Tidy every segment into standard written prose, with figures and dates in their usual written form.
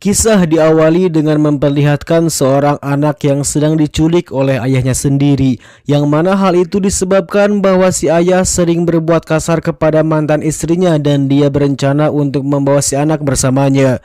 Kisah diawali dengan memperlihatkan seorang anak yang sedang diculik oleh ayahnya sendiri, yang mana hal itu disebabkan bahwa si ayah sering berbuat kasar kepada mantan istrinya dan dia berencana untuk membawa si anak bersamanya.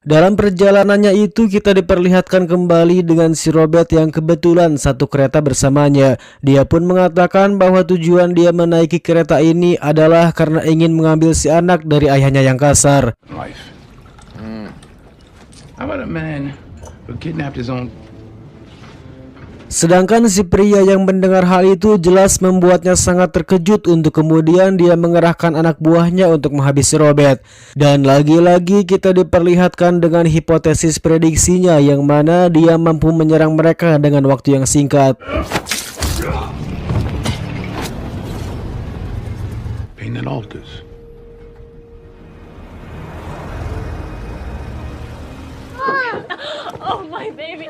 Dalam perjalanannya itu kita diperlihatkan kembali dengan si Robert yang kebetulan satu kereta bersamanya. Dia pun mengatakan bahwa tujuan dia menaiki kereta ini adalah karena ingin mengambil si anak dari ayahnya yang kasar. Sedangkan si pria yang mendengar hal itu jelas membuatnya sangat terkejut untuk kemudian dia mengerahkan anak buahnya untuk menghabisi Robert. Dan lagi-lagi kita diperlihatkan dengan hipotesis prediksinya yang mana dia mampu menyerang mereka dengan waktu yang singkat. Oh my baby.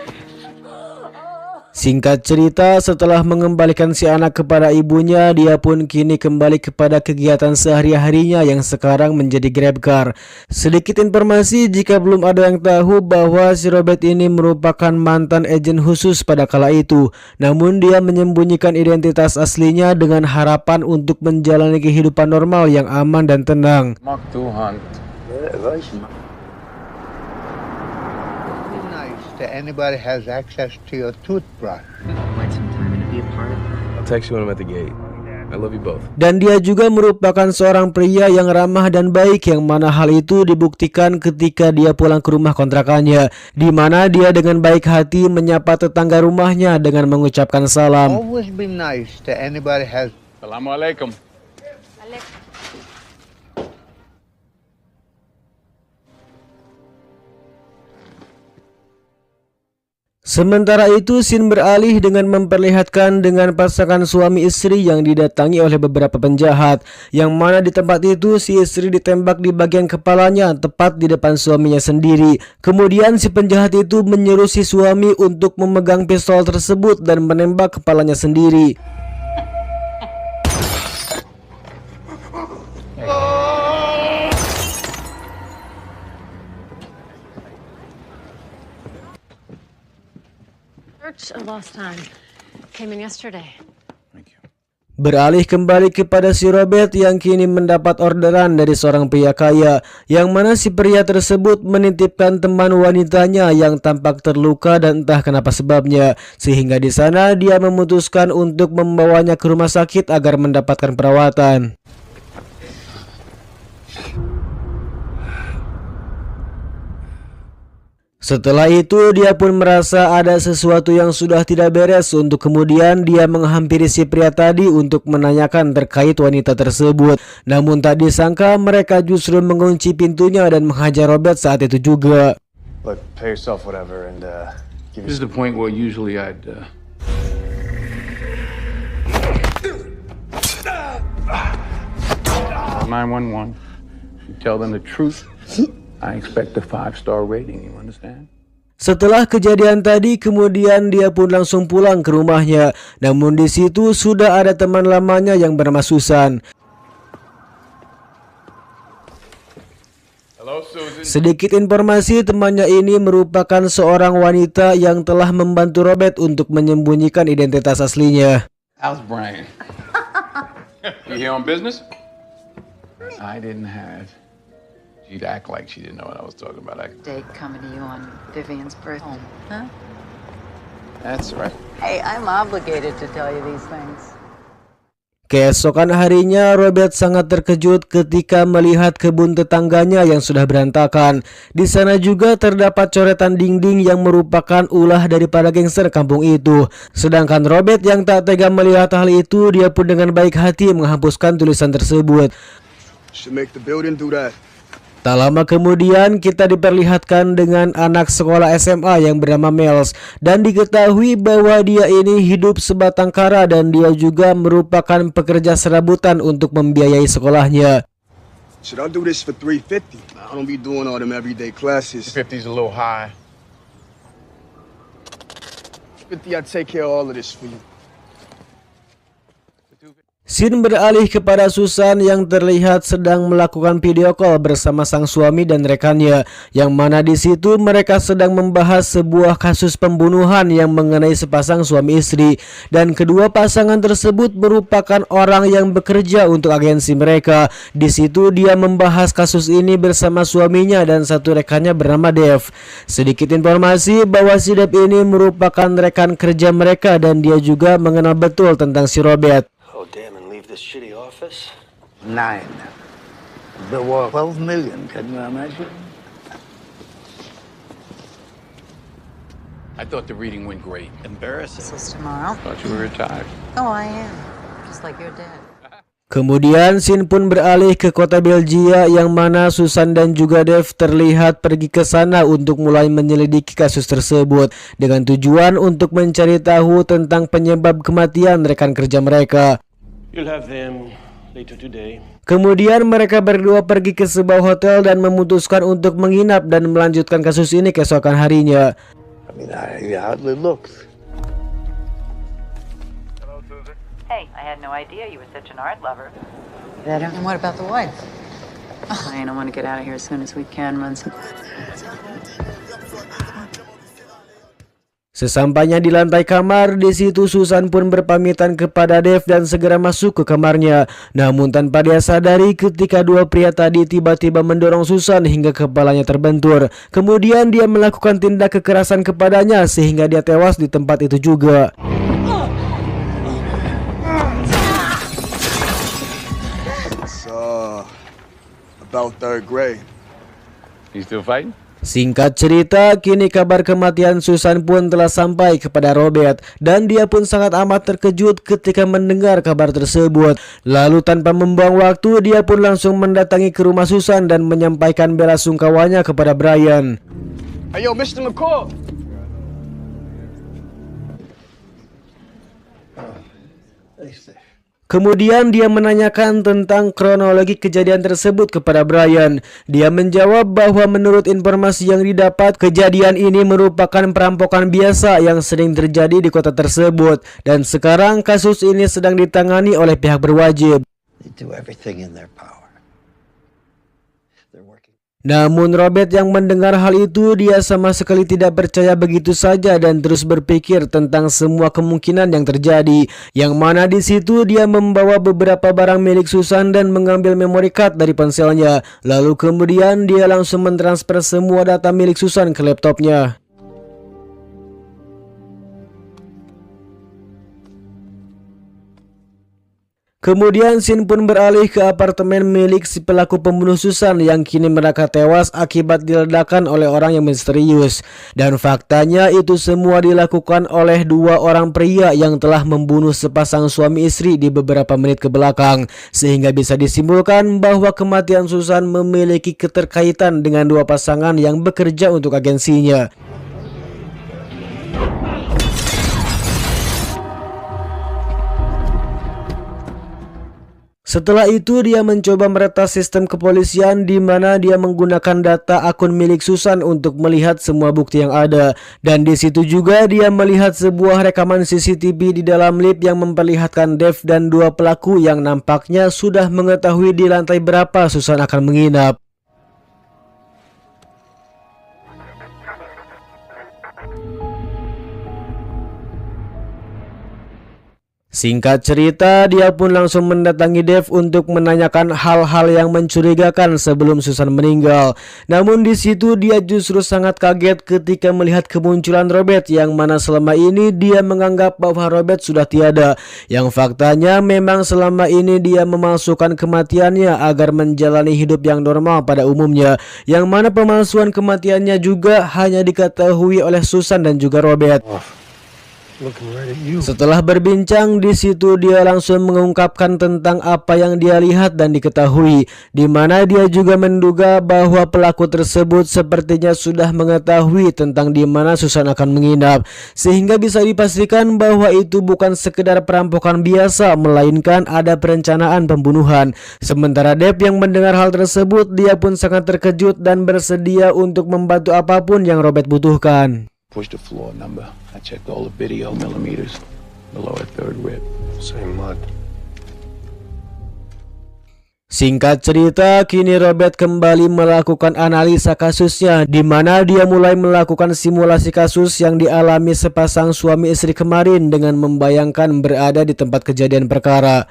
Singkat cerita, setelah mengembalikan si anak kepada ibunya, dia pun kini kembali kepada kegiatan sehari-harinya yang sekarang menjadi Grab car. Sedikit informasi jika belum ada yang tahu bahwa si Robert ini merupakan mantan agen khusus pada kala itu. Namun dia menyembunyikan identitas aslinya dengan harapan untuk menjalani kehidupan normal yang aman dan tenang. Anybody has access to your toothbrush. I'll text you when I'm at the gate. I love you both. Dan dia juga merupakan seorang pria yang ramah dan baik, yang mana hal itu dibuktikan ketika dia pulang ke rumah kontrakannya, di mana dia dengan baik hati menyapa tetangga rumahnya dengan mengucapkan salam. Always be nice to anybody has. Assalamualaikum. Sementara itu, scene beralih dengan memperlihatkan dengan pasangan suami istri yang didatangi oleh beberapa penjahat, yang mana di tempat itu si istri ditembak di bagian kepalanya tepat di depan suaminya sendiri. Kemudian si penjahat itu menyuruh si suami untuk memegang pistol tersebut dan menembak kepalanya sendiri. A lost time. Came in yesterday. Beralih kembali kepada si Robert yang kini mendapat orderan dari seorang pria kaya, yang mana si pria tersebut menitipkan teman wanitanya yang tampak terluka dan entah kenapa sebabnya, sehingga di sana dia memutuskan untuk membawanya ke rumah sakit agar mendapatkan perawatan. Setelah itu dia pun merasa ada sesuatu yang sudah tidak beres, untuk kemudian dia menghampiri si pria tadi untuk menanyakan terkait wanita tersebut. Namun tak disangka mereka justru mengunci pintunya dan menghajar Robert saat itu juga. Look, pay yourself whatever and give This is the point where usually I'd 911. You tell them the truth. I expect a 5-star rating, you understand? Setelah kejadian tadi, kemudian dia pun langsung pulang ke rumahnya. Namun di situ sudah ada teman lamanya yang bernama Susan. Hello, Susan. Sedikit informasi, temannya ini merupakan seorang wanita yang telah membantu Robert untuk menyembunyikan identitas aslinya. How's Brian? You here on business? I didn't have. She'd act like she didn't know what I was talking about. Date coming to you on Vivian's birth home, huh? That's right. Hey, I'm obligated to tell you these things. Keesokan harinya, Robert sangat terkejut ketika melihat kebun tetangganya yang sudah berantakan. Di sana juga terdapat coretan dinding yang merupakan ulah daripada gangster kampung itu. Sedangkan Robert yang tak tega melihat hal itu, dia pun dengan baik hati menghapuskan tulisan tersebut. Should make the building do that. Tak lama kemudian kita diperlihatkan dengan anak sekolah SMA yang bernama Miles, dan diketahui bahwa dia ini hidup sebatang kara dan dia juga merupakan pekerja serabutan untuk membiayai sekolahnya. Should I do this for $350? I don't be doing all them everyday classes. 50's a little high. 50, I'll take care of all of this for you. Scene beralih kepada Susan yang terlihat sedang melakukan video call bersama sang suami dan rekannya, yang mana di situ mereka sedang membahas sebuah kasus pembunuhan yang mengenai sepasang suami istri, dan kedua pasangan tersebut merupakan orang yang bekerja untuk agensi mereka. Di situ dia membahas kasus ini bersama suaminya dan satu rekannya bernama Dave. Sedikit informasi bahwa si Dave ini merupakan rekan kerja mereka dan dia juga mengenal betul tentang si Robert. Oh, damn, and leave this shitty office? 9. There were 12 million, can you imagine? I thought the reading went great. Embarrassing. This tomorrow. Thought you were retired. Oh, I am. Just like your dad. Kemudian scene pun beralih ke kota Belgia, yang mana Susan dan juga Dave terlihat pergi ke sana untuk mulai menyelidiki kasus tersebut dengan tujuan untuk mencari tahu tentang penyebab kematian rekan kerja mereka. You'll have them later today. Kemudian mereka berdua pergi ke sebuah hotel dan memutuskan untuk menginap dan melanjutkan kasus ini keesokan harinya. I mean, he hardly looks. Hey, I had no idea you were such an art lover. And what about the wife? I don't want to get out of here as soon as we can. Run some. Sesampainya di lantai kamar, di situ Susan pun berpamitan kepada Dave dan segera masuk ke kamarnya. Namun tanpa dia sadari ketika dua pria tadi tiba-tiba mendorong Susan hingga kepalanya terbentur. Kemudian dia melakukan tindak kekerasan kepadanya sehingga dia tewas di tempat itu juga. About third grade. You still fighting? Singkat cerita, kini kabar kematian Susan pun telah sampai kepada Robert dan dia pun sangat amat terkejut ketika mendengar kabar tersebut. Lalu tanpa membuang waktu, dia pun langsung mendatangi ke rumah Susan dan menyampaikan bela sungkawanya kepada Brian. Hey, yo, Mr. McCall. Kemudian dia menanyakan tentang kronologi kejadian tersebut kepada Brian. Dia menjawab bahwa menurut informasi yang didapat, kejadian ini merupakan perampokan biasa yang sering terjadi di kota tersebut. Dan sekarang kasus ini sedang ditangani oleh pihak berwajib. They do everything in their power. They're working. Namun Robert yang mendengar hal itu, dia sama sekali tidak percaya begitu saja dan terus berpikir tentang semua kemungkinan yang terjadi. Yang mana di situ dia membawa beberapa barang milik Susan dan mengambil memory card dari ponselnya. Lalu kemudian dia langsung mentransfer semua data milik Susan ke laptopnya. Kemudian scene pun beralih ke apartemen milik si pelaku pembunuh Susan yang kini mereka tewas akibat diledakkan oleh orang yang misterius. Dan faktanya itu semua dilakukan oleh dua orang pria yang telah membunuh sepasang suami istri di beberapa menit ke belakang. Sehingga bisa disimpulkan bahwa kematian Susan memiliki keterkaitan dengan dua pasangan yang bekerja untuk agensinya. Setelah itu dia mencoba meretas sistem kepolisian di mana dia menggunakan data akun milik Susan untuk melihat semua bukti yang ada. Dan di situ juga dia melihat sebuah rekaman CCTV di dalam lift yang memperlihatkan Dave dan dua pelaku yang nampaknya sudah mengetahui di lantai berapa Susan akan menginap. Singkat cerita, dia pun langsung mendatangi Dave untuk menanyakan hal-hal yang mencurigakan sebelum Susan meninggal. Namun di situ dia justru sangat kaget ketika melihat kemunculan Robert yang mana selama ini dia menganggap bahwa Robert sudah tiada. Yang faktanya memang selama ini dia memalsukan kematiannya agar menjalani hidup yang normal pada umumnya. Yang mana pemalsuan kematiannya juga hanya diketahui oleh Susan dan juga Robert. Setelah berbincang di situ dia langsung mengungkapkan tentang apa yang dia lihat dan diketahui, di mana dia juga menduga bahwa pelaku tersebut sepertinya sudah mengetahui tentang di mana Susan akan menginap, sehingga bisa dipastikan bahwa itu bukan sekedar perampokan biasa melainkan ada perencanaan pembunuhan. Sementara Dave yang mendengar hal tersebut, dia pun sangat terkejut dan bersedia untuk membantu apapun yang Robert butuhkan. Push the floor number. I checked all the video millimeters below her third rib. Same mud. Singkat cerita, kini Robert kembali melakukan analisa kasusnya, di mana dia mulai melakukan simulasi kasus yang dialami sepasang suami istri kemarin dengan membayangkan berada di tempat kejadian perkara.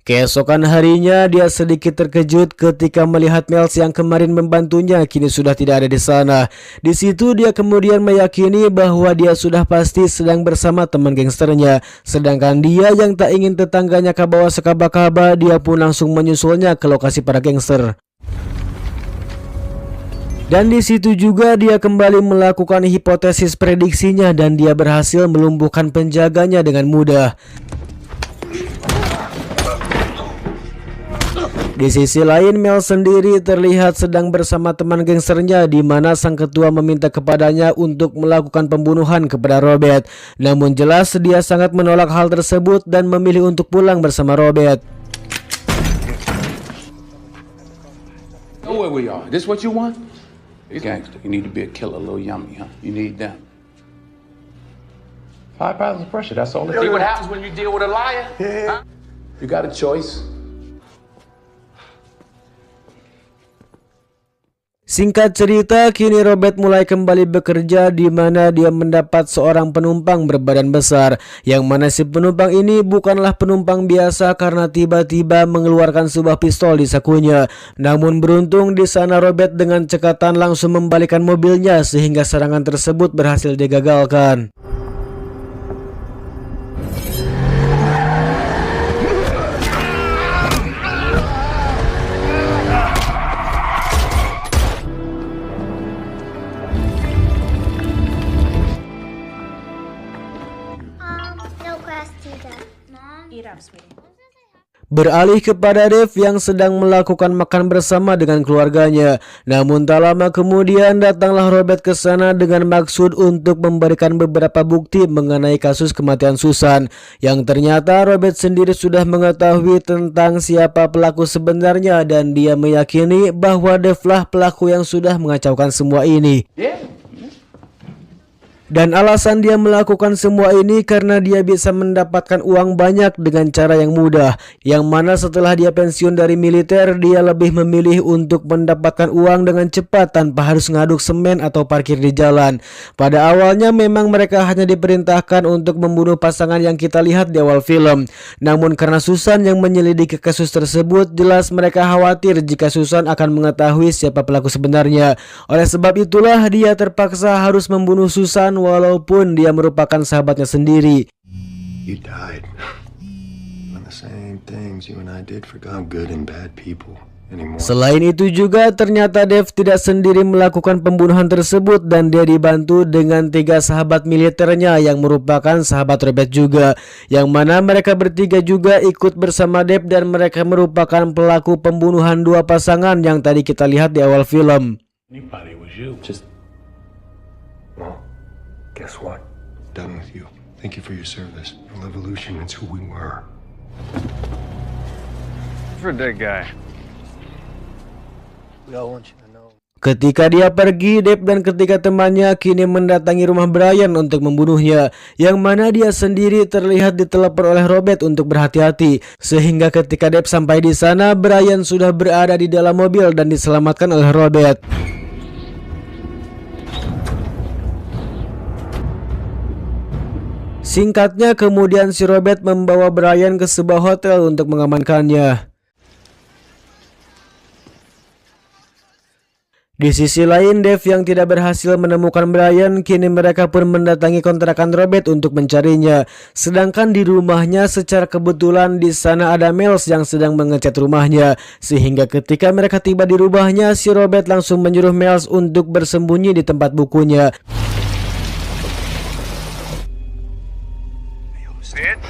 Keesokan harinya dia sedikit terkejut ketika melihat Miles yang kemarin membantunya kini sudah tidak ada di sana. Di situ dia kemudian meyakini bahwa dia sudah pasti sedang bersama teman gangsternya. Sedangkan dia yang tak ingin tetangganya kabawa sekaba-kaba, dia pun langsung menyusulnya ke lokasi para gangster. Dan di situ juga dia kembali melakukan hipotesis prediksinya dan dia berhasil melumpuhkan penjaganya dengan mudah. Di sisi lain, Mel sendiri terlihat sedang bersama teman gangsternya, di mana sang ketua meminta kepadanya untuk melakukan pembunuhan kepada Robert. Namun jelas dia sangat menolak hal tersebut dan memilih untuk pulang bersama Robert. Know where we are. This what you want? You gangster. You need to be a killer, a little yummy, huh? You need them. 5 pounds of pressure. That's all. See what happens when you deal with a liar? Huh? You got a choice. Singkat cerita, kini Robert mulai kembali bekerja, di mana dia mendapat seorang penumpang berbadan besar, yang mana si penumpang ini bukanlah penumpang biasa karena tiba-tiba mengeluarkan sebuah pistol di sakunya. Namun beruntung di sana Robert dengan cekatan langsung membalikkan mobilnya sehingga serangan tersebut berhasil digagalkan. Beralih kepada Dave yang sedang melakukan makan bersama dengan keluarganya. Namun tak lama kemudian datanglah Robert ke sana dengan maksud untuk memberikan beberapa bukti mengenai kasus kematian Susan. Yang ternyata Robert sendiri sudah mengetahui tentang siapa pelaku sebenarnya dan dia meyakini bahwa Dave lah pelaku yang sudah mengacaukan semua ini. Dan alasan dia melakukan semua ini karena dia bisa mendapatkan uang banyak dengan cara yang mudah. Yang mana setelah dia pensiun dari militer, dia lebih memilih untuk mendapatkan uang dengan cepat tanpa harus ngaduk semen atau parkir di jalan. Pada awalnya memang mereka hanya diperintahkan untuk membunuh pasangan yang kita lihat di awal film. Namun karena Susan yang menyelidiki kasus tersebut, jelas mereka khawatir jika Susan akan mengetahui siapa pelaku sebenarnya. Oleh sebab itulah dia terpaksa harus membunuh Susan walaupun dia merupakan sahabatnya sendiri. You died. When the same things you and I did for good and bad people anymore. Selain itu juga ternyata Dave tidak sendiri melakukan pembunuhan tersebut dan dia dibantu dengan 3 sahabat militernya yang merupakan sahabat Robert juga. Yang mana mereka bertiga juga ikut bersama Dave dan mereka merupakan pelaku pembunuhan 2 pasangan yang tadi kita lihat di awal film. Anybody was you. Well, guess what? Done with you. Thank you for your service. Revolution, it's who we were. For that guy. We all want you to know. Ketika dia pergi, Dave dan ketiga temannya kini mendatangi rumah Brian untuk membunuhnya. Yang mana dia sendiri terlihat ditelepon oleh Robert untuk berhati-hati. Sehingga ketika Dave sampai di sana, Brian sudah berada di dalam mobil dan diselamatkan oleh Robert. Singkatnya kemudian si Robert membawa Brian ke sebuah hotel untuk mengamankannya. Di sisi lain, Dave yang tidak berhasil menemukan Brian, kini mereka pun mendatangi kontrakan Robert untuk mencarinya. Sedangkan di rumahnya secara kebetulan di sana ada Miles yang sedang mengecat rumahnya. Sehingga ketika mereka tiba di rumahnya, si Robert langsung menyuruh Miles untuk bersembunyi di tempat bukunya. See it?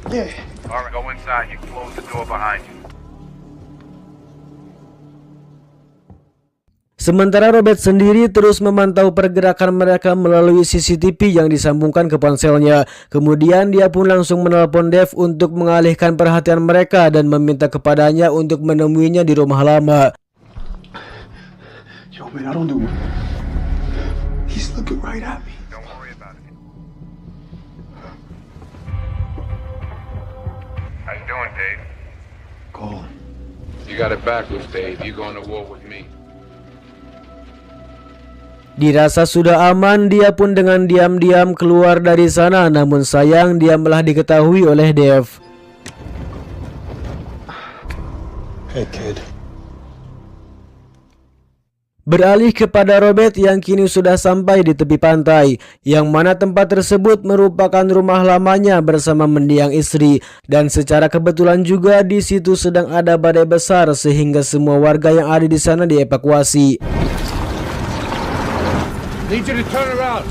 Yeah. All right, go inside. You close the door behind you. Sementara Robert sendiri terus memantau pergerakan mereka melalui CCTV yang disambungkan ke ponselnya. Kemudian dia pun langsung menelpon Dave untuk mengalihkan perhatian mereka dan meminta kepadanya untuk menemuinya di rumah lama. Yo, man, I don't do it. He's looking right at me. Don't worry about it. How you doing, Dave? Call him. You got it backwards, Dave. You going to war with me. Dirasa sudah aman, dia pun dengan diam-diam keluar dari sana. Namun sayang, dia malah diketahui oleh Dave. Hey, kid. Beralih kepada Robert yang kini sudah sampai di tepi pantai, yang mana tempat tersebut merupakan rumah lamanya bersama mendiang istri, dan secara kebetulan juga di situ sedang ada badai besar sehingga semua warga yang ada di sana dievakuasi. Need you to turn around.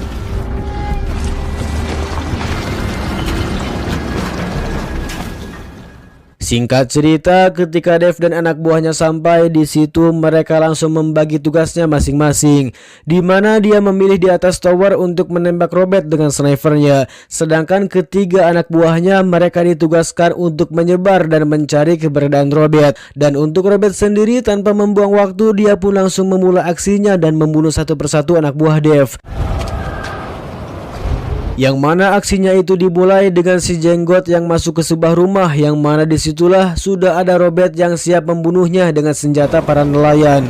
Singkat cerita, ketika Dave dan anak buahnya sampai di situ, mereka langsung membagi tugasnya masing-masing, di mana dia memilih di atas tower untuk menembak Robert dengan snipernya, sedangkan ketiga anak buahnya mereka ditugaskan untuk menyebar dan mencari keberadaan Robert. Dan untuk Robert sendiri, tanpa membuang waktu, dia pun langsung memulai aksinya dan membunuh satu persatu anak buah Dave. Yang mana aksinya itu dimulai dengan si jenggot yang masuk ke sebuah rumah, yang mana disitulah sudah ada Robert yang siap membunuhnya dengan senjata para nelayan.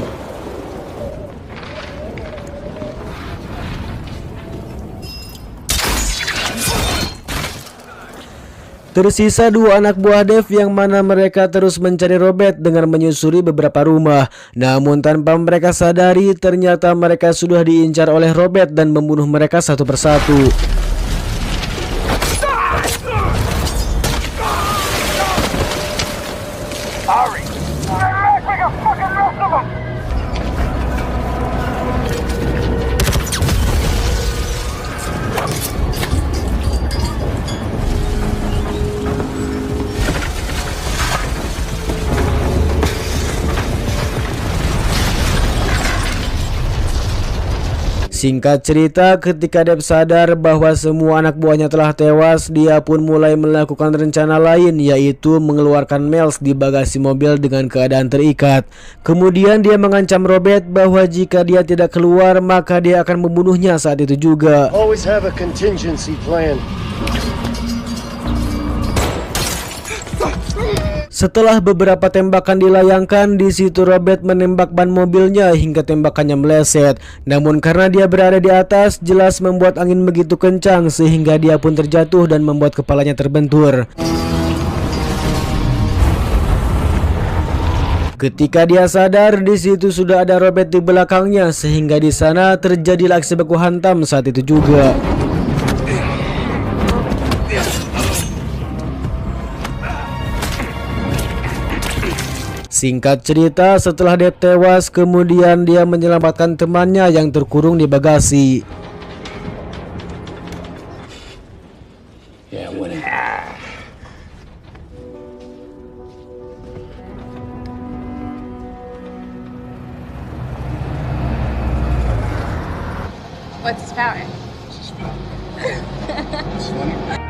Tersisa dua anak buah Dave yang mana mereka terus mencari Robert dengan menyusuri beberapa rumah. Namun tanpa mereka sadari, ternyata mereka sudah diincar oleh Robert dan membunuh mereka satu persatu. Singkat cerita, ketika Dave sadar bahwa semua anak buahnya telah tewas, dia pun mulai melakukan rencana lain, yaitu mengeluarkan Miles di bagasi mobil dengan keadaan terikat. Kemudian dia mengancam Robert bahwa jika dia tidak keluar, maka dia akan membunuhnya saat itu juga. Always have a contingency plan. Setelah beberapa tembakan dilayangkan, di situ Robert menembak ban mobilnya hingga tembakannya meleset. Namun karena dia berada di atas, jelas membuat angin begitu kencang sehingga dia pun terjatuh dan membuat kepalanya terbentur. Ketika dia sadar, di situ sudah ada Robert di belakangnya sehingga di sana terjadilah aksi baku hantam saat itu juga. Singkat cerita, setelah Dave tewas, kemudian dia menyelamatkan temannya yang terkurung di bagasi. Yeah, what What's his power? It's funny.